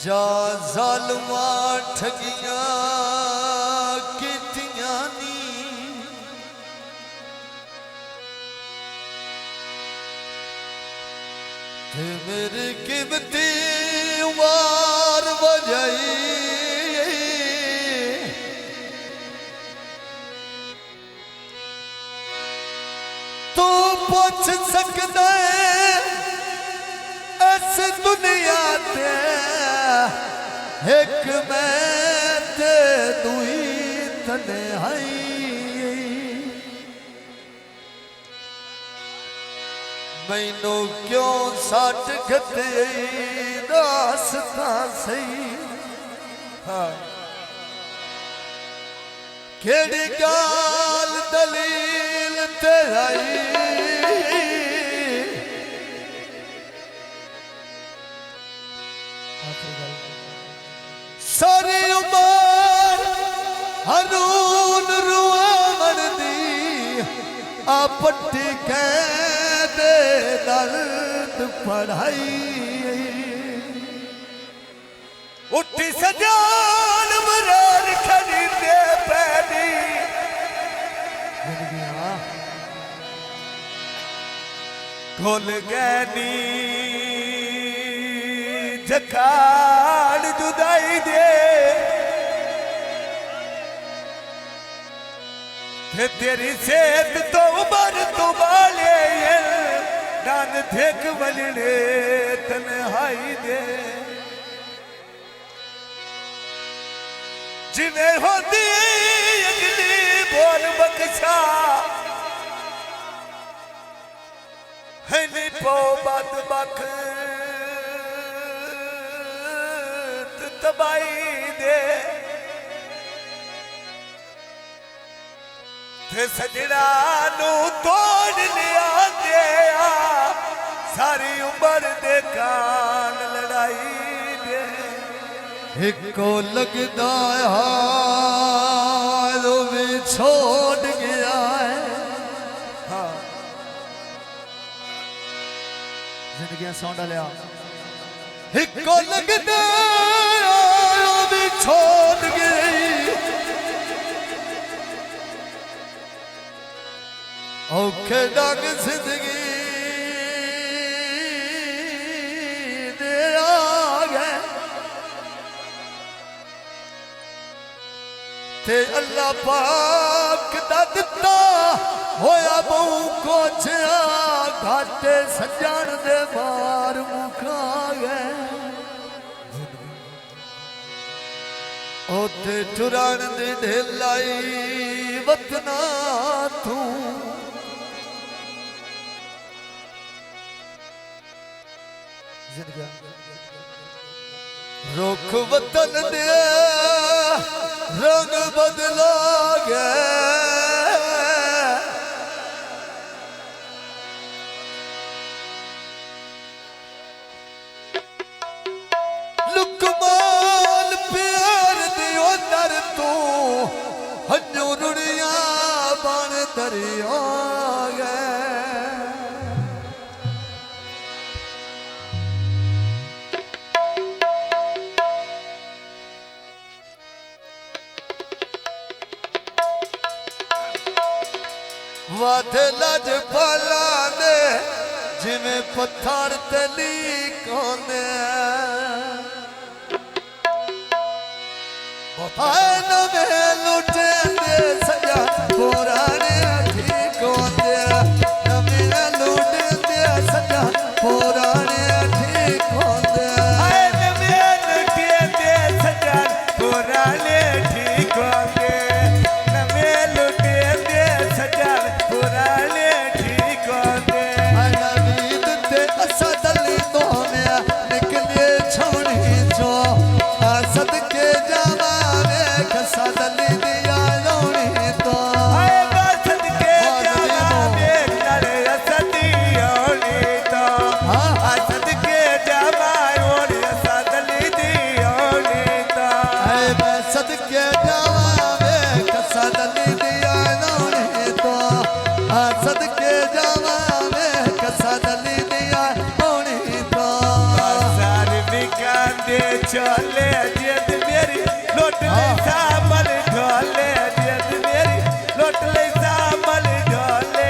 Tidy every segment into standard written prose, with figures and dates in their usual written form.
जा ज़ालिमा ठगियां कीतियां नी ते मेरी कीमती उमर वजाई तू पूछ सकदा है इस दुनिया ते एक मैं ते दुई तन्हाई मैनू क्यों सट गते दासता सही हाँ केड़ी गाल दलील तेराई सारी उमर हरून रुआवन दी आ पट्टी दे दर्द पढ़ाई उठी सजान मरार खरीदे पैदी खुल गैनी जखाड़ जुदाई दे तेरी सेहत तो उमर तो बाले दान देख बलने तन्हाई दे जिन्हें होती अगली बोल बख्शा है नी पो बद बख तबाई दे ते सजना नू तोड़ लिया दे सारी उम्र दे कान लड़ाई दे इको लगदा हाल भी छोड़ गया है हाँ जिंदगी सौंड लिया इको लगदा भी छोड़ गई औखे डग जिंदगी दे आ गए ते अल्लाह पाक दा दिता होया बहु कुछ घाटे सजण दे मार मुखा गए ओते टुरान दे ढेलाई वतना तू रुख वतन दे रंग बदला गया लुकमान प्यार दियो दर तू हजू रुड़िया बन दरिया गए वाथे लज पाला ने जिमें पत्थर तली कोने नवे लुटे दे सजा पुराने ठीक होते नवे लुटे दे सजा पुराने ठीक होते नवे लुटे दे सजा पुराने ठीक होते नवे लुटे दे सजा पुराने ठीक होते नवीद ते असद अली तो में निकले छोड़ी जो असद के जावा में असद अली दिया छोले जिद मेरी लोट ले सामल ढोले जिद मेरी लोट ले सामल ढोले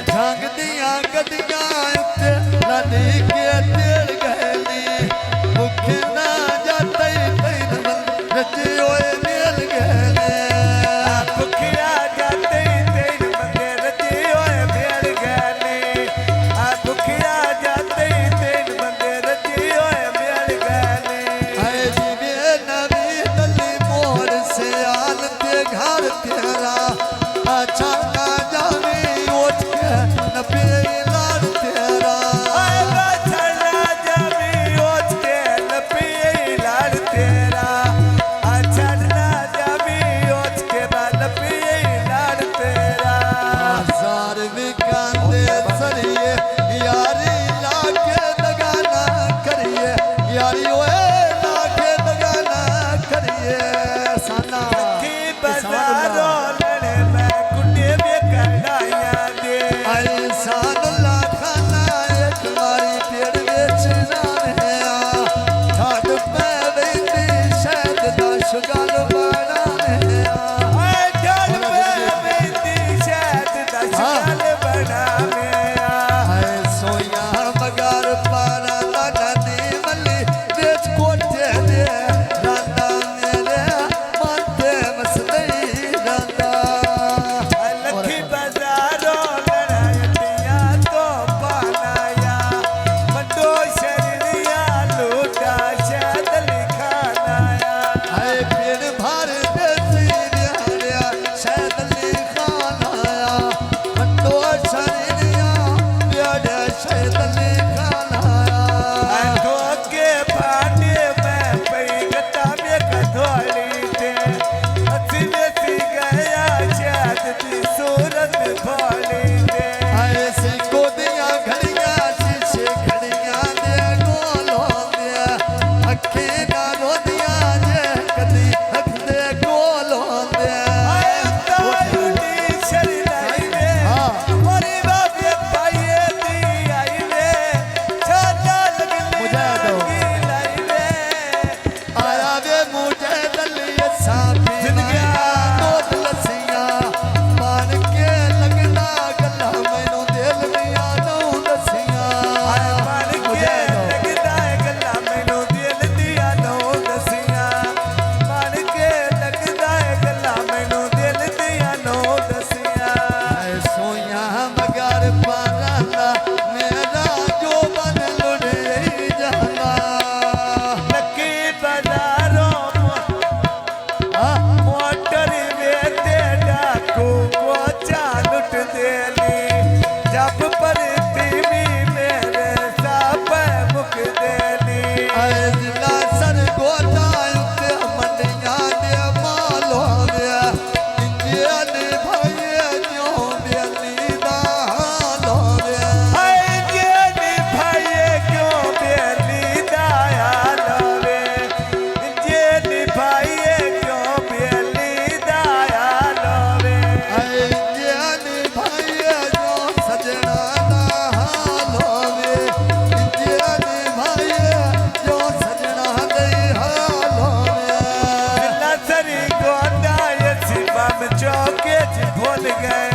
झांग दिया गदियां ते नदी के तेड़ गहली मुख ना जाते तैन मन रजियोए मेल गहले भुखिया जाते तेन मंदे रजियोए मेल गहले भुखिया जाते तेन मंदे रजियोए मेल गहले आए जीवे नबी दली मोर से आल ते घर तेरा अच्छा ना जावे उठ के नबी लाल तेरा छड़ा जमी ओच के नपी लाड़ तेरा छड़ना जमी ओच के नपी लाड़ तेरा सार विकांदे सरिए यारी लाके दगाना करिए यारी ओए लाके दगाना करिए साना की बाजारों लड़े मैं कुंडे में कढ़ाइया दे सान लाखाना एक मारी पेड़ बेचना है ठाट पे वेंदी शायद दा शुगाल बाड़ा है ढोल पे मेहंदी शहद दशकाल बना मेरा हाय सोया मगर पारा नदी मल्ली बेच कोठे दे रांदा मेरे माथे मसदई रांदा लखी बाजारों लड़ाइया तो पानाया मंडो शरीरिया लूटा शहद लिखानाया हाय पेड़ भर देसी बिहारिया शायद लिखान आया मंडो शरीरिया प्यारे शायद लिखान आया ठोके फाटे में पैगता में कधोली थे हंसी बेसी गया शहद की सूरत भोली थे हाय सिंको दिया घड़िया शीशे घड़िया दे गोलो दे अखी ना रो दिया जे कदी हक दे गोलो दे आया वे मुझे दलिया साफी नोट लसिया मान के लगना गला मैनू दिल दिया नौ दसिया सोया मगर पारा मेरा जो बन लुढ़े जाना मोटर वेते डाकू को चालुट देली जब पर तीवी मेरे साप मुख देली जिला सर गोटा उते मंडिया दे मालो दे इंजन भाई जो बेली दा हालो दे जेनी भाई क्यों बेली दाया लवे जेनी भाई क्यों बेली दाया लवे इंजन भाई जो सजना दा हालो दे इंजन भाई जो सजना दे हालो दे लसरी गोदा ये शिवम चौके भूल गए